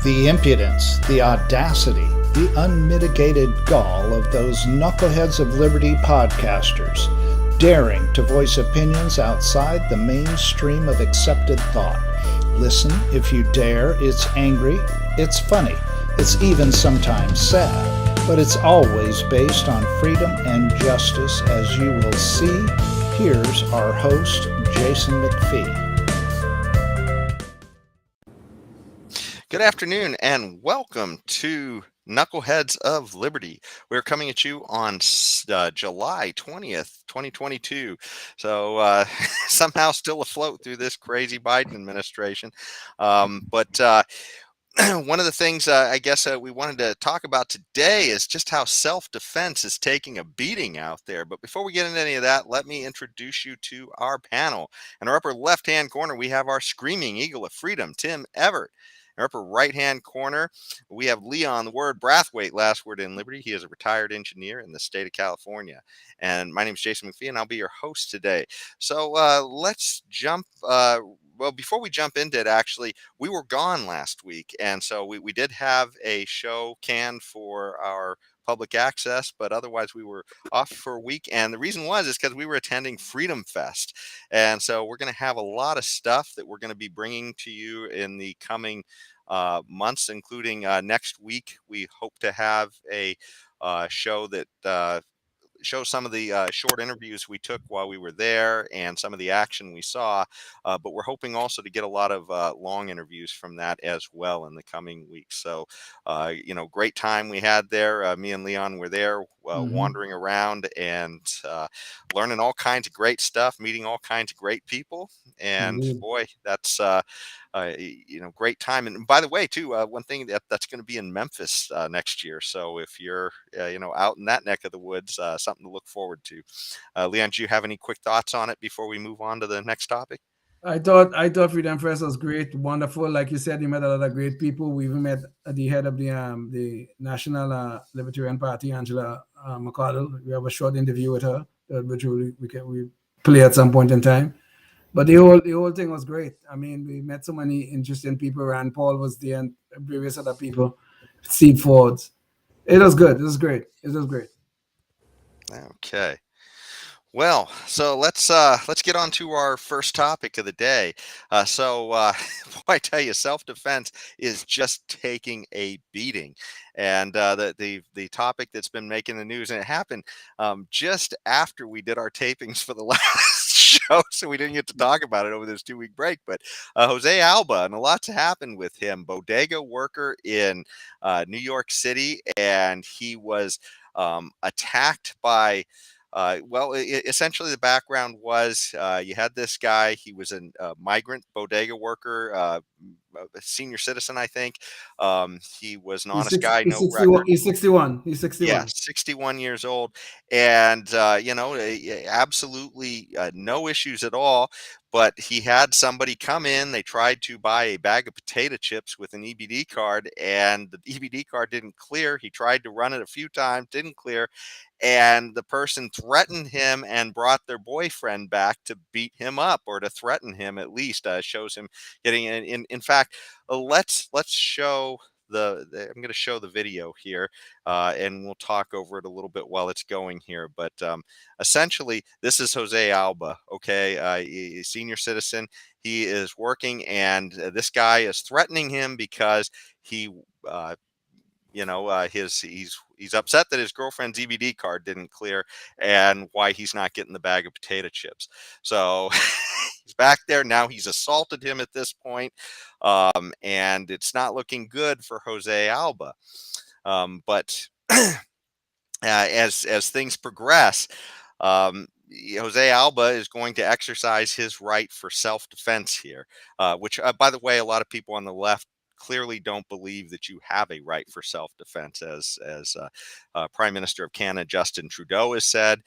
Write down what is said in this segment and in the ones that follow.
The impudence, the audacity, the unmitigated gall of those Knuckleheads of Liberty podcasters, daring to voice opinions outside the mainstream of accepted thought. Listen if you dare. It's angry, it's funny, it's even sometimes sad, but it's always based on freedom and justice, as you will see. Here's our host, Jason McPhee. Good afternoon and welcome to Knuckleheads of Liberty. We're coming at you on July 20th, 2022. So somehow still afloat through this crazy Biden administration. But one of the things I guess we wanted to talk about today is just how self-defense is taking a beating out there. But before we get into any of that, let me introduce you to our panel. In our upper left-hand corner, we have our screaming eagle of freedom, Tim Everett. In our upper right-hand corner, we have Leon, the word Brathwaite, last word in Liberty. He is a retired engineer in the state of California. And my name is Jason McPhee, and I'll be your host today. So let's jump. Well, before we jump into it, actually, we were gone last week. And so we did have a show canned for our public access, but otherwise we were off for a week. And the reason is because we were attending FreedomFest. And so we're going to have a lot of stuff that we're going to be bringing to you in the coming months, including next week. We hope to have a show that show some of the short interviews we took while we were there and some of the action we saw, but we're hoping also to get a lot of long interviews from that as well in the coming weeks. So great time we had there. Me and Leon were there wandering around and learning all kinds of great stuff, meeting all kinds of great people, and boy, that's great time. And by the way, too, one thing that's going to be in Memphis next year. So if you're, out in that neck of the woods, something to look forward to. Leon, do you have any quick thoughts on it before we move on to the next topic? I thought FreedomFest was great, wonderful. Like you said, you met a lot of great people. We even met the head of the National Libertarian Party, Angela McCardle. We have a short interview with her, which we play at some point in time. But the whole thing was great. I mean, we met so many interesting people. Rand Paul was there and various other people. Steve Forbes. It was good. It was great. It was great. Okay. Well, so let's get on to our first topic of the day. Boy, I tell you, self-defense is just taking a beating, and the topic that's been making the news, and it happened just after we did our tapings for the last show, so we didn't get to talk about it over this 2-week break. But Jose Alba, and a lot's happened with him, bodega worker in New York City, and he was attacked by. Essentially the background was you had this guy. He was a migrant bodega worker, a senior citizen, I think. He was an honest guy, no record. He's 61. He's 61. Yeah, 61 years old. And, absolutely no issues at all. But he had somebody come in. They tried to buy a bag of potato chips with an EBD card, and the EBD card didn't clear. He tried to run it a few times, didn't clear. And the person threatened him and brought their boyfriend back to beat him up, or to threaten him at least. Shows him getting in fact, let's show I'm going to show the video here, and we'll talk over it a little bit while it's going here. But essentially, this is Jose Alba, okay, a senior citizen. He is working, and this guy is threatening him because he, he's upset that his girlfriend's EBD card didn't clear, and why he's not getting the bag of potato chips. So he's back there now. He's assaulted him at this point, and it's not looking good for Jose Alba. But as things progress, Jose Alba is going to exercise his right for self-defense here, which, by the way, a lot of people on the left clearly don't believe that you have a right for self-defense, as Prime Minister of Canada Justin Trudeau has said.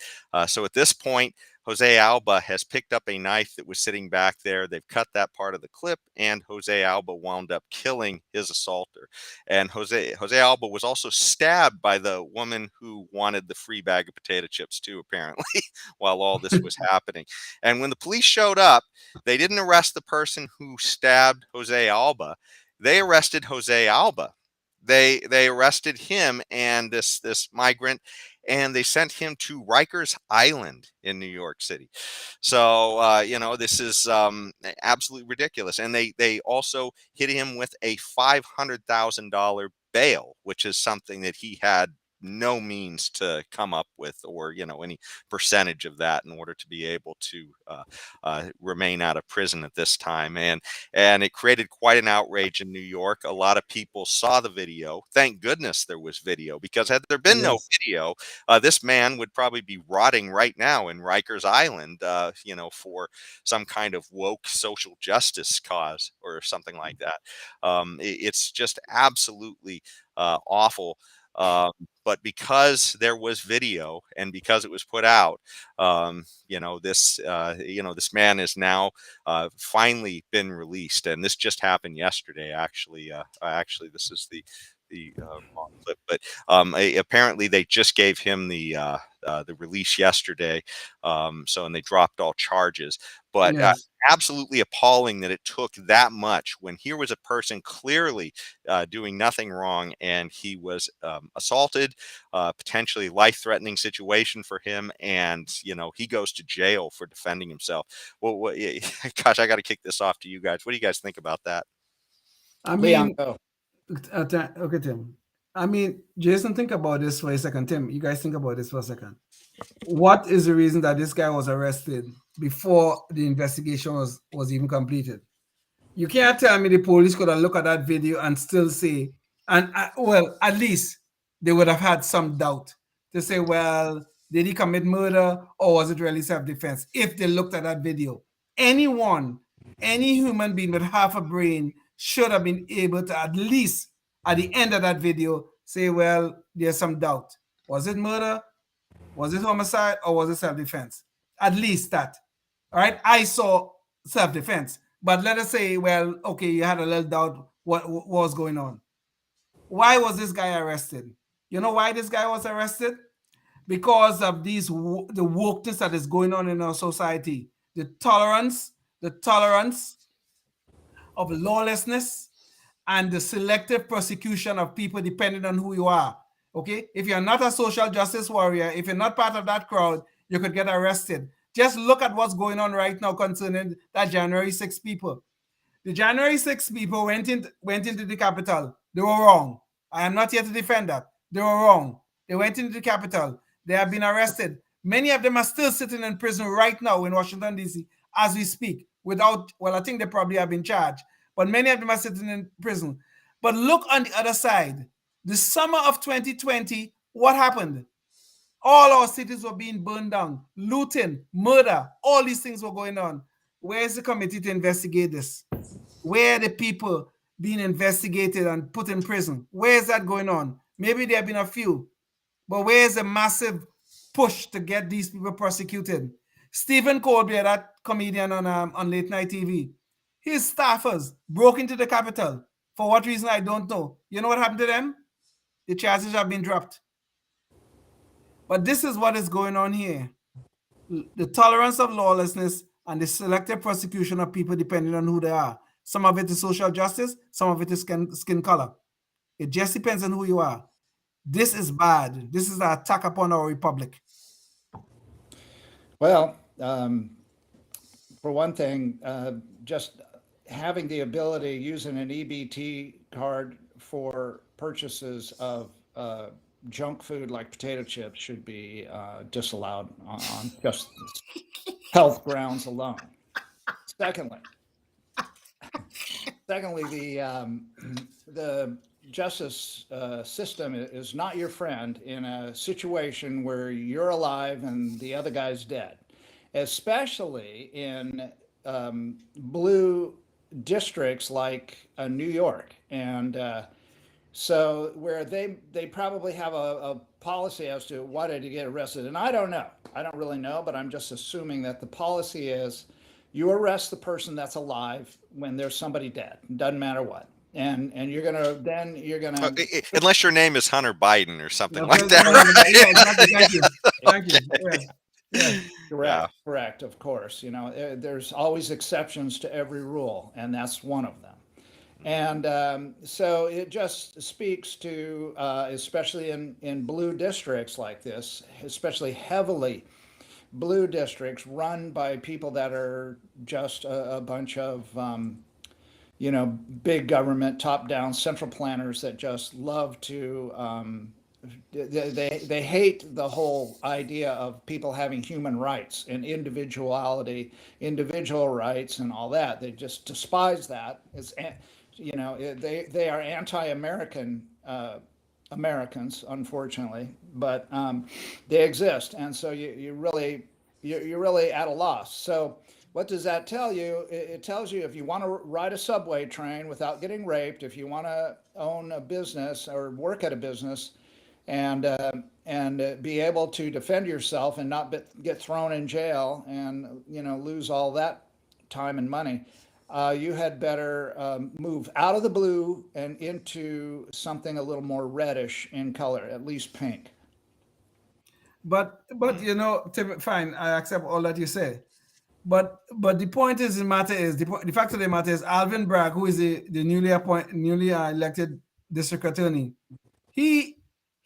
So at this point, Jose Alba has picked up a knife that was sitting back there. They've cut that part of the clip, and Jose Alba wound up killing his assaulter. And Jose Alba was also stabbed by the woman who wanted the free bag of potato chips too, apparently, while all this was happening. And when the police showed up, they didn't arrest the person who stabbed Jose Alba. they arrested Jose Alba. They arrested him and this migrant, and they sent him to Rikers Island in New York City. So this is absolutely ridiculous. And they also hit him with a $500,000 bail, which is something that he had no means to come up with, or any percentage of that, in order to be able to remain out of prison at this time. And it created quite an outrage in New York. A lot of people saw the video. Thank goodness there was video, because had there been no video, this man would probably be rotting right now in Rikers Island, for some kind of woke social justice cause or something like that. It's just absolutely awful. But because there was video, and because it was put out, this man is now finally been released, and this just happened yesterday. Actually, this is the wrong clip, but apparently they just gave him the release yesterday. And they dropped all charges. But absolutely appalling that it took that much, when here was a person clearly doing nothing wrong, and he was assaulted, potentially life-threatening situation for him, and he goes to jail for defending himself. Well, gosh, I got to kick this off to you guys. What do you guys think about that? I mean, okay, Tim. I mean, Jason, think about this for a second. Tim, you guys think about this for a second. What is the reason that this guy was arrested before the investigation was even completed? You can't tell me the police could have looked at that video and still say, at least they would have had some doubt to say, well, did he commit murder, or was it really self-defense? If they looked at that video, any human being with half a brain should have been able to, at least at the end of that video, say, well, there's some doubt. Was it murder? Was it homicide, or was it self-defense? At least that. All right. I saw self-defense, but let us say, well, okay, you had a little doubt what was going on. Why was this guy arrested? You know why this guy was arrested? Because of the wokeness that is going on in our society, the tolerance of lawlessness, and the selective persecution of people depending on who you are. Okay, if you're not a social justice warrior, if you're not part of that crowd, you could get arrested. Just look at what's going on right now concerning that January 6 people. The January 6 people went into the Capitol. They were wrong. I am not here to defend that. They were wrong. They went into the Capitol. They have been arrested. Many of them are still sitting in prison right now in Washington, D.C. as we speak. I think they probably have been charged, but many of them are sitting in prison. But look on the other side. The summer of 2020, what happened? All our cities were being burned down, looting, murder, all these things were going on. Where is the committee to investigate this? Where are the people being investigated and put in prison? Where is that going on? Maybe there have been a few, but where is the massive push to get these people prosecuted? Stephen Colbert, that comedian on late night TV, his staffers broke into the Capitol. For what reason, I don't know. You know what happened to them? The charges have been dropped. But this is what is going on here. The tolerance of lawlessness and the selective prosecution of people depending on who they are. Some of it is social justice, some of it is skin color. It just depends on who you are. This is bad. This is an attack upon our republic. Well, for one thing, just having the ability, using an EBT card for purchases of junk food like potato chips should be disallowed on just health grounds alone. Secondly, the justice system is not your friend in a situation where you're alive and the other guy's dead, especially in blue districts like New York. And so where they probably have a policy as to why did he get arrested. And I don't know. I don't really know, but I'm just assuming that the policy is you arrest the person that's alive when there's somebody dead. It doesn't matter what. And you're gonna unless your name is Hunter Biden or something like that. Yeah, exactly. Thank you. Yeah. Correct. Of course, there's always exceptions to every rule, and that's one of them. And so it just speaks to, especially in blue districts like this, especially heavily blue districts run by people that are just a bunch of, big government, top down central planners that just love to. They hate the whole idea of people having human rights and individuality, individual rights, and all that. They just despise that. They are anti-American Americans, unfortunately, but they exist, and so you're really at a loss. So what does that tell you? It tells you if you want to ride a subway train without getting raped, if you want to own a business or work at a business, and be able to defend yourself and not get thrown in jail and lose all that time and money, you had better move out of the blue and into something a little more reddish in color, at least pink. But fine, I accept all that you say. But the point is, the matter is the fact of the matter is, Alvin Bragg, who is the newly elected district attorney, he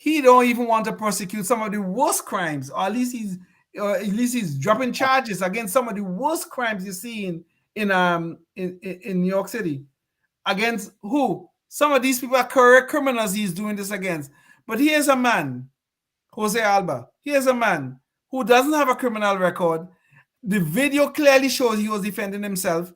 he don't even want to prosecute some of the worst crimes, or at least he's dropping charges against some of the worst crimes you see in New York City. Against who? Some of these people are correct criminals he's doing this against. But here's a man, Jose Alba. Here's a man who doesn't have a criminal record. The video clearly shows he was defending himself.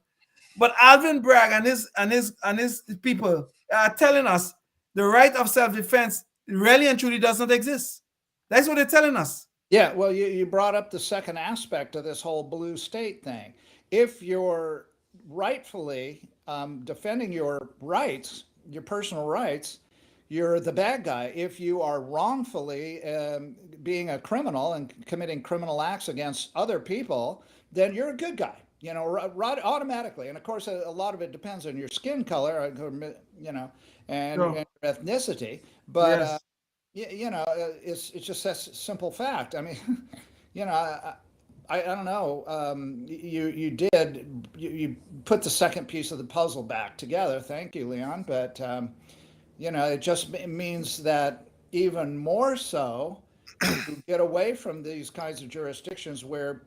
But Alvin Bragg and his people are telling us the right of self-defense really and truly does not exist. That's what they're telling us. Yeah, well, you brought up the second aspect of this whole blue state thing. If you're rightfully defending your rights, your personal rights, you're the bad guy. If you are wrongfully being a criminal and committing criminal acts against other people, then you're a good guy. Right automatically. And of course, a lot of it depends on your skin color, and So, your ethnicity. But yes. it's just that simple fact. I mean, I don't know. You put the second piece of the puzzle back together. Thank you, Leon. But it just means that even more so to get away from these kinds of jurisdictions where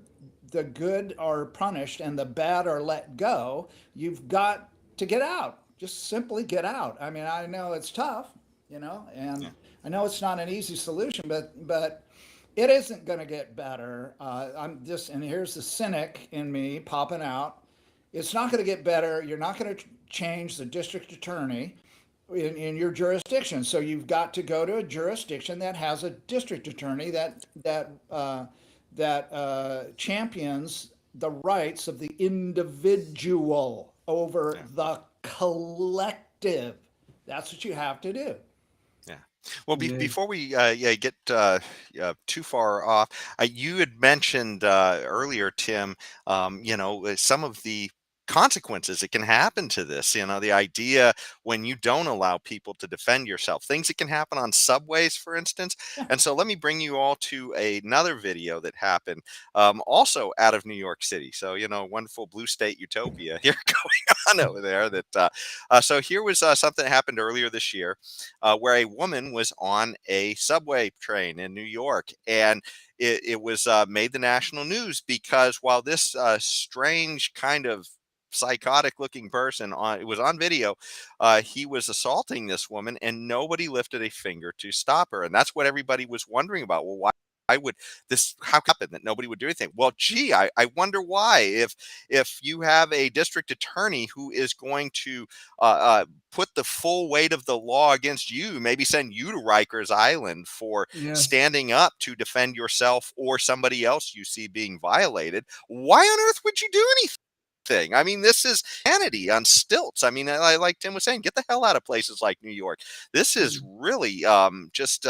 the good are punished and the bad are let go, you've got to get out. Just simply get out. I mean, I know it's tough, and Yeah. I know it's not an easy solution, but it isn't going to get better. And here's the cynic in me popping out. It's not going to get better. You're not going to change the district attorney in your jurisdiction. So you've got to go to a jurisdiction that has a district attorney that champions the rights of the individual over Yeah. the collective. That's what you have to do. Yeah. Well, Yeah. before we get too far off, you had mentioned earlier, Tim, some of the consequences that can happen to this. The idea when you don't allow people to defend yourself, things that can happen on subways, for instance. And so let me bring you all to another video that happened also out of New York City. So, wonderful blue state utopia here going on over there. So here was something that happened earlier this year where a woman was on a subway train in New York, and it was made the national news because while this strange kind of psychotic looking person it was on video, he was assaulting this woman and nobody lifted a finger to stop her, and that's what everybody was wondering about. Well, why would this how happen that nobody would do anything? Well, gee, I wonder why. If you have a district attorney who is going to put the full weight of the law against you, maybe send you to Rikers Island for Yes. standing up to defend yourself or somebody else you see being violated, why on earth would you do anything? I mean, this is insanity on stilts. I mean, like Tim was saying, get the hell out of places like New York. This is really just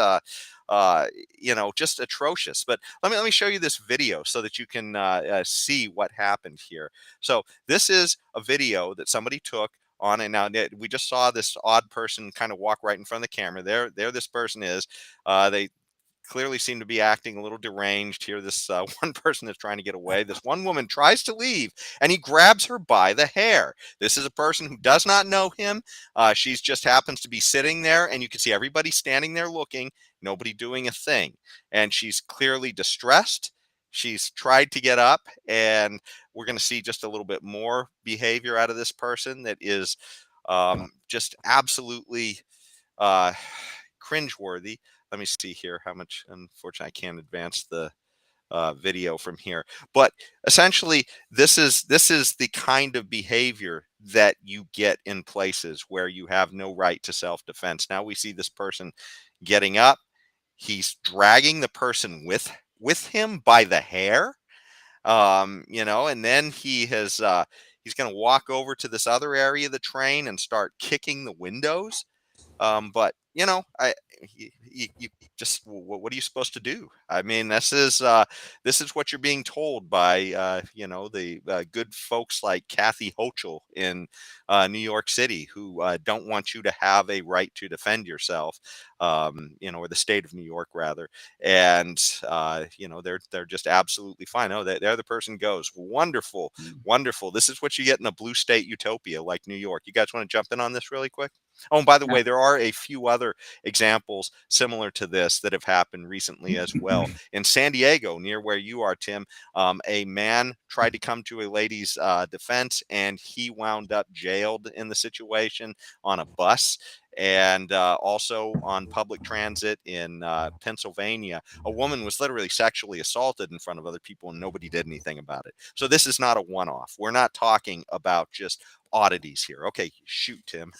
atrocious. But let me show you this video so that you can see what happened here. So this is a video that somebody took on, and now we just saw this odd person kind of walk right in front of the camera. There this person is. They clearly seem to be acting a little deranged here. This one person is trying to get away. This one woman tries to leave, and he grabs her by the hair. This is a person who does not know him. She's just happens to be sitting there, and you can see everybody standing there looking, nobody doing a thing. And she's clearly distressed. She's tried to get up, and we're going to see just a little bit more behavior out of this person that is just absolutely cringeworthy. Let me see here how much. Unfortunately, I can't advance the video from here. But essentially, this is the kind of behavior that you get in places where you have no right to self-defense. Now we see this person getting up. He's dragging the person with him by the hair. And then he's going to walk over to this other area of the train and start kicking the windows. But you just, what are you supposed to do? I mean, this is what you're being told by the good folks like Kathy Hochul in New York City, who don't want you to have a right to defend yourself, or the state of New York rather. And they're just absolutely fine. Oh, the other person goes, wonderful. This is what you get in a blue state utopia like New York. You guys want to jump in on this really quick? Oh, and by the way, there are a few other examples similar to this that have happened recently as well. In San Diego, near where you are, Tim, a man tried to come to a lady's defense, and he wound up jailed in the situation on a bus. And also on public transit in Pennsylvania, a woman was literally sexually assaulted in front of other people, and nobody did anything about it. So this is not a one-off. We're not talking about just oddities here. Okay, shoot, Tim.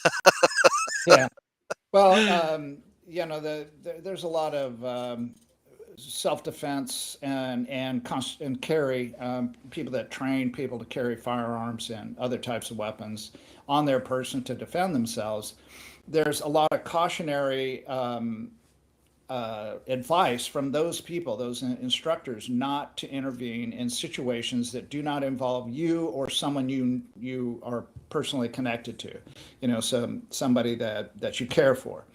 Yeah. Well, there's a lot of self-defense and carry people that train people to carry firearms and other types of weapons on their person to defend themselves. There's a lot of cautionary advice from those people, those instructors, not to intervene in situations that do not involve you or someone you are personally connected to, somebody that you care for.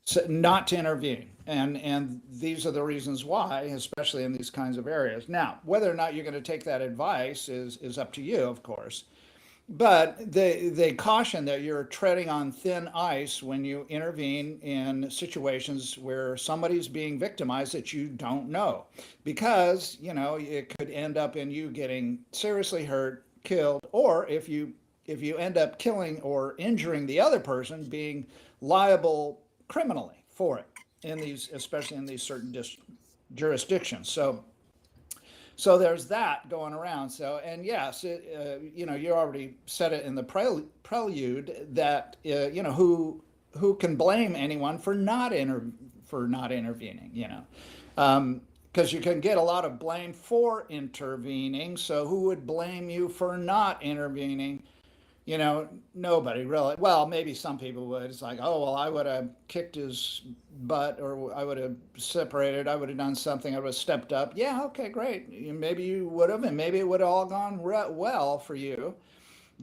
So not to intervene, and these are the reasons why, especially in these kinds of areas. Now, whether or not you're going to take that advice is up to you, of course. But they caution that you're treading on thin ice when you intervene in situations where somebody's being victimized that you don't know, because it could end up in you getting seriously hurt, killed, or if you end up killing or injuring the other person, being liable criminally for it especially in these certain jurisdictions. So there's that going around. So, and yes, you already said it in the prelude that who can blame anyone for not intervening, because you can get a lot of blame for intervening. So who would blame you for not intervening? Nobody really. Well, maybe some people would. It's like, oh, well, I would have kicked his butt, or I would have separated. I would have done something. I would have stepped up. Yeah, okay, great. Maybe you would have, and maybe it would have all gone well for you.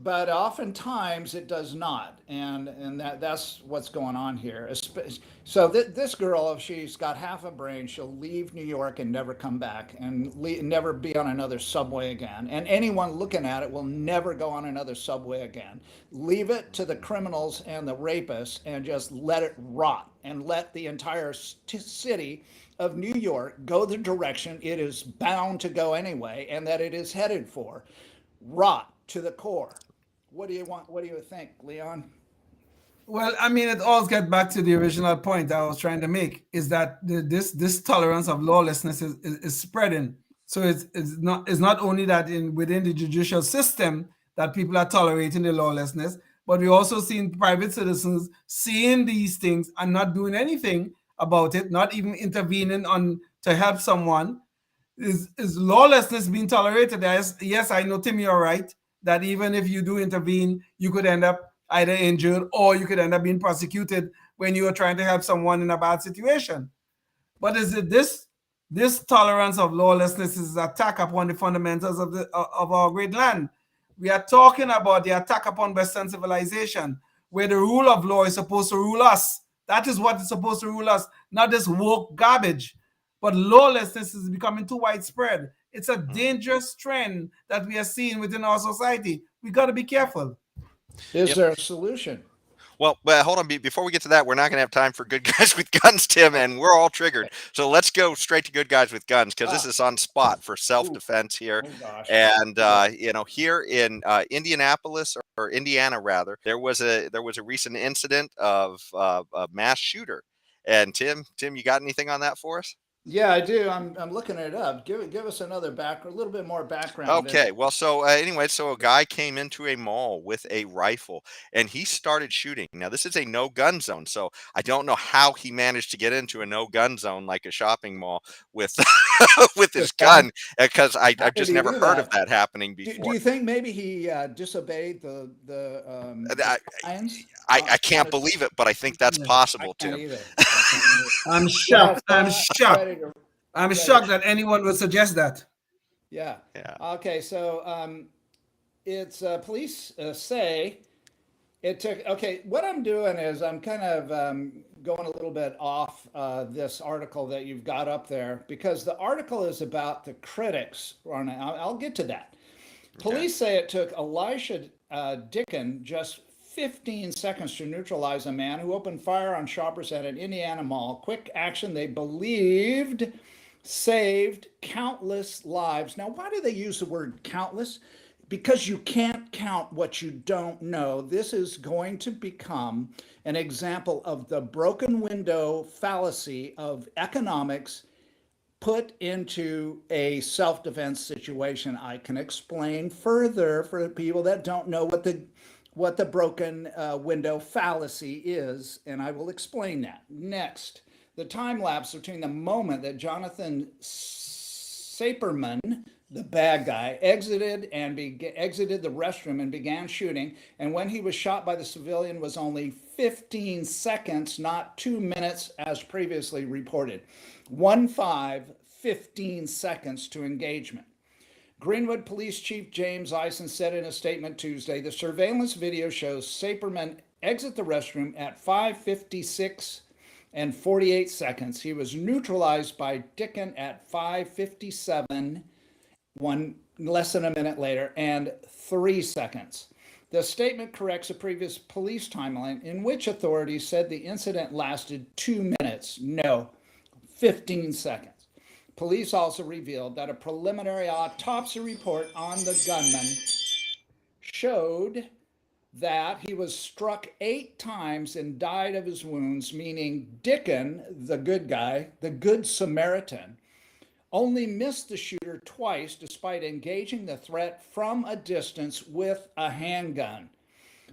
But oftentimes it does not, and that's what's going on here. So this girl, if she's got half a brain, she'll leave New York and never come back, and never be on another subway again. And anyone looking at it will never go on another subway again. Leave it to the criminals and the rapists, and just let it rot, and let the entire city of New York go the direction it is bound to go anyway, and that it is headed for. Rot to the core. What do you want? What do you think, Leon? Well, I mean, it all gets back to the original point I was trying to make, is that this tolerance of lawlessness is spreading. So it's not only that within the judicial system that people are tolerating the lawlessness, but we also seen private citizens seeing these things and not doing anything about it, not even intervening to help someone. Is lawlessness being tolerated? Yes, I know, Tim, you're right, that even if you do intervene, you could end up either injured, or you could end up being prosecuted when you are trying to help someone in a bad situation. But is it this tolerance of lawlessness is an attack upon the fundamentals of our great land? We are talking about the attack upon Western civilization, where the rule of law is supposed to rule us. That is what is supposed to rule us, not this woke garbage. but lawlessness is becoming too widespread. It's a dangerous trend that we are seeing within our society. We got to be careful. Is there a solution? Well, hold on. Before we get to that, we're not going to have time for good guys with guns, Tim, and we're all triggered. So let's go straight to good guys with guns, because this is on spot for self-defense here. Oh, gosh. And here in Indianapolis, or Indiana rather, there was a recent incident of a mass shooter. And Tim, you got anything on that for us? Yeah, I do. I'm looking it up. Give us another a little bit more background. Okay. Well, so anyway, so a guy came into a mall with a rifle and he started shooting. Now, this is a no gun zone, so I don't know how he managed to get into a no gun zone like a shopping mall with with his gun, because I've just never heard of that happening before. Do you think maybe he disobeyed the signs? I can't believe it, but I think that's possible, Tim. I'm shocked. I'm shocked. I'm shocked that anyone would suggest that. Yeah. Okay, so it's police say it took. Okay, what I'm doing is I'm kind of going a little bit off this article that you've got up there, because the article is about the critics. I'll get to that. Police say it took Elisha Dicken just 15 seconds to neutralize a man who opened fire on shoppers at an Indiana mall. Quick action, they believed, saved countless lives. Now, why do they use the word countless? Because you can't count what you don't know. This is going to become an example of the broken window fallacy of economics put into a self-defense situation. I can explain further for the people that don't know what the broken window fallacy is, and I will explain that. Next, the time lapse between the moment that Jonathan Saperman, the bad guy, exited the restroom and began shooting, and when he was shot by the civilian was only 15 seconds, not 2 minutes as previously reported. 15 seconds to engagement. Greenwood Police Chief James Eisen said in a statement Tuesday, the surveillance video shows Saperman exit the restroom at 5:56 and 48 seconds. He was neutralized by Dicken at 5:57, less than a minute later, and 3 seconds. The statement corrects a previous police timeline in which authorities said the incident lasted 2 minutes. No, 15 seconds. Police also revealed that a preliminary autopsy report on the gunman showed that he was struck 8 times and died of his wounds, meaning Dicken, the good guy, the good Samaritan, only missed the shooter twice despite engaging the threat from a distance with a handgun.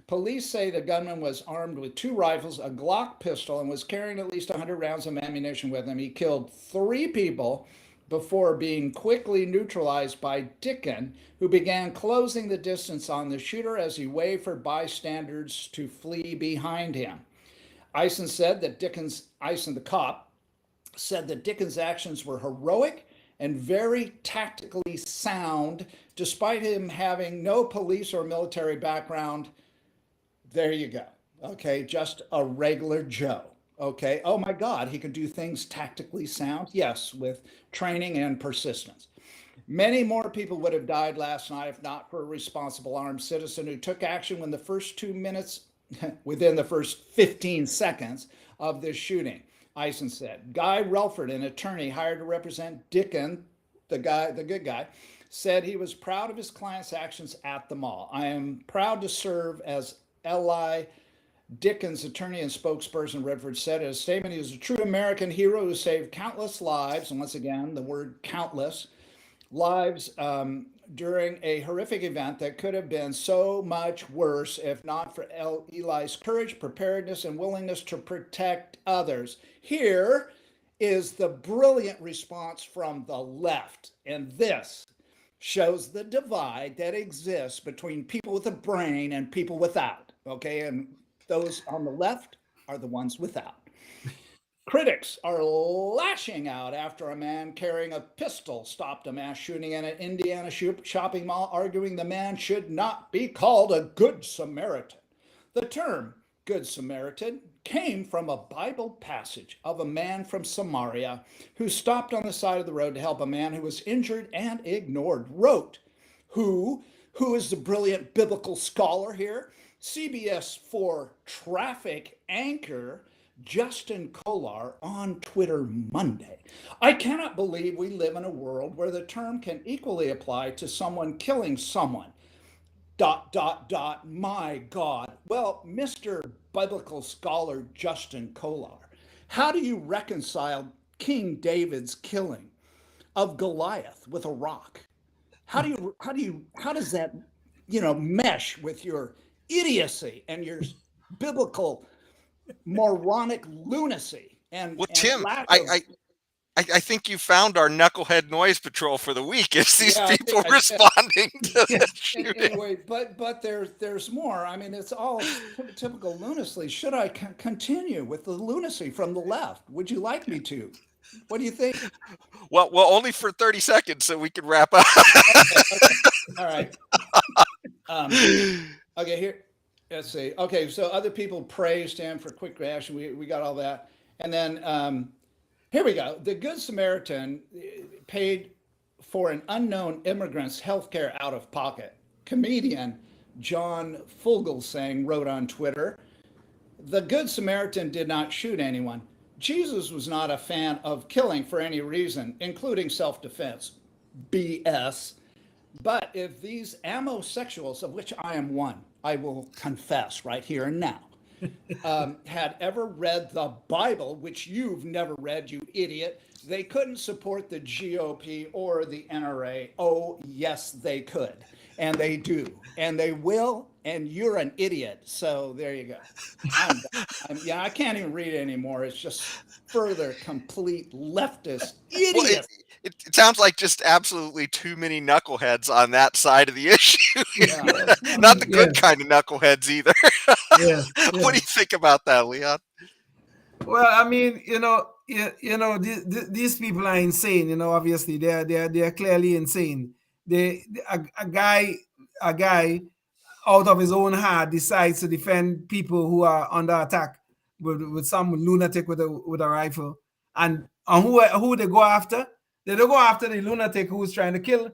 Police say the gunman was armed with 2 rifles, a Glock pistol, and was carrying at least 100 rounds of ammunition with him. He killed 3 people before being quickly neutralized by Dicken, who began closing the distance on the shooter as he waved for bystanders to flee behind him. Eisen, the cop, said that Dicken's actions were heroic and very tactically sound, despite him having no police or military background. There you go. Okay, just a regular Joe. Okay, oh my God, he could do things tactically sound. Yes, with training and persistence. Many more people would have died last night if not for a responsible armed citizen who took action within the first 2 minutes, within the first 15 seconds of this shooting, Eisen said. Guy Relford, an attorney hired to represent Dicken, the good guy, said he was proud of his client's actions at the mall. I am proud to serve as Eli Dicken's attorney and spokesperson, Redford said in a statement. He was a true American hero who saved countless lives, and once again, the word countless lives, during a horrific event that could have been so much worse if not for Eli's courage, preparedness, and willingness to protect others. Here is the brilliant response from the left, and this shows the divide that exists between people with a brain and people without, okay? And those on the left are the ones without. Critics are lashing out after a man carrying a pistol stopped a mass shooting in an Indiana shopping mall, arguing the man should not be called a good Samaritan. The term good Samaritan came from a Bible passage of a man from Samaria who stopped on the side of the road to help a man who was injured and ignored. Wrote, who is the brilliant biblical scholar here? CBS 4 traffic anchor Justin Kolar on Twitter Monday. I cannot believe we live in a world where the term can equally apply to someone killing someone. ... My God. Well, Mr. Biblical scholar Justin Kolar, how do you reconcile King David's killing of Goliath with a rock? How does that, mesh with your idiocy and your biblical moronic lunacy and Tim, lack of... I think you found our Knucklehead Noise Patrol for the week. It's these people I responding to the shooting. Anyway, but there's more. I mean, it's all typical lunacy. Should I continue with the lunacy from the left? Would you like me to? What do you think? Well, only for 30 seconds, so we can wrap up. Okay. All right. Okay, here. Let's see. Okay, so other people praised him for quick reaction. We got all that, and then here we go. The Good Samaritan paid for an unknown immigrant's health care out of pocket. Comedian John Fugelsang wrote on Twitter, the Good Samaritan did not shoot anyone. Jesus was not a fan of killing for any reason, including self-defense. BS. But if these amosexuals, of which I am one, I will confess right here and now, had ever read the Bible, which you've never read, you idiot, they couldn't support the GOP or the NRA. Oh, yes, they could. And they do. And they will. And you're an idiot. So there you go. I can't even read it anymore. It's just further complete leftist idiot. Well, it sounds like just absolutely too many knuckleheads on that side of the issue. Yeah. Not the good kind of knuckleheads either. Yeah. What do you think about that, Leon? Well, I mean, these people are insane. Obviously, they're clearly insane. A guy out of his own heart decides to defend people who are under attack with some lunatic with a rifle, and who they go after? They don't go after the lunatic who's trying to kill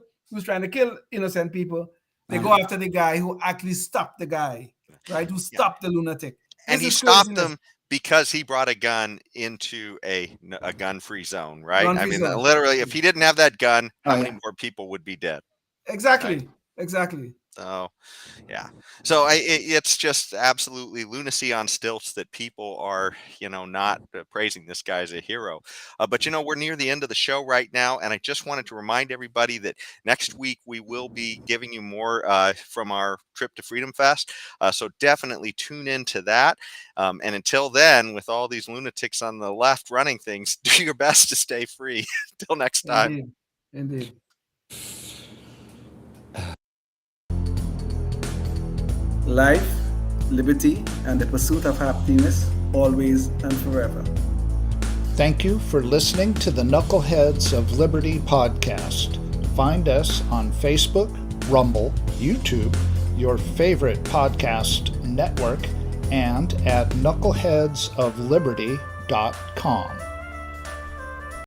innocent people. They go after the guy who actually stopped the guy, right? Who stopped the lunatic. And he stopped them because he brought a gun into a gun-free zone, right? I mean, literally, if he didn't have that gun, how many more people would be dead? Exactly. Right? Exactly. So, yeah. So it's just absolutely lunacy on stilts that people are, not praising this guy as a hero. But, we're near the end of the show right now. And I just wanted to remind everybody that next week we will be giving you more from our trip to FreedomFest. So definitely tune into that. And until then, with all these lunatics on the left running things, do your best to stay free. Till next time. Indeed. Life, liberty, and the pursuit of happiness, always and forever. Thank you for listening to the Knuckleheads of Liberty podcast. Find us on Facebook, Rumble, YouTube, your favorite podcast network, and at knuckleheadsofliberty.com.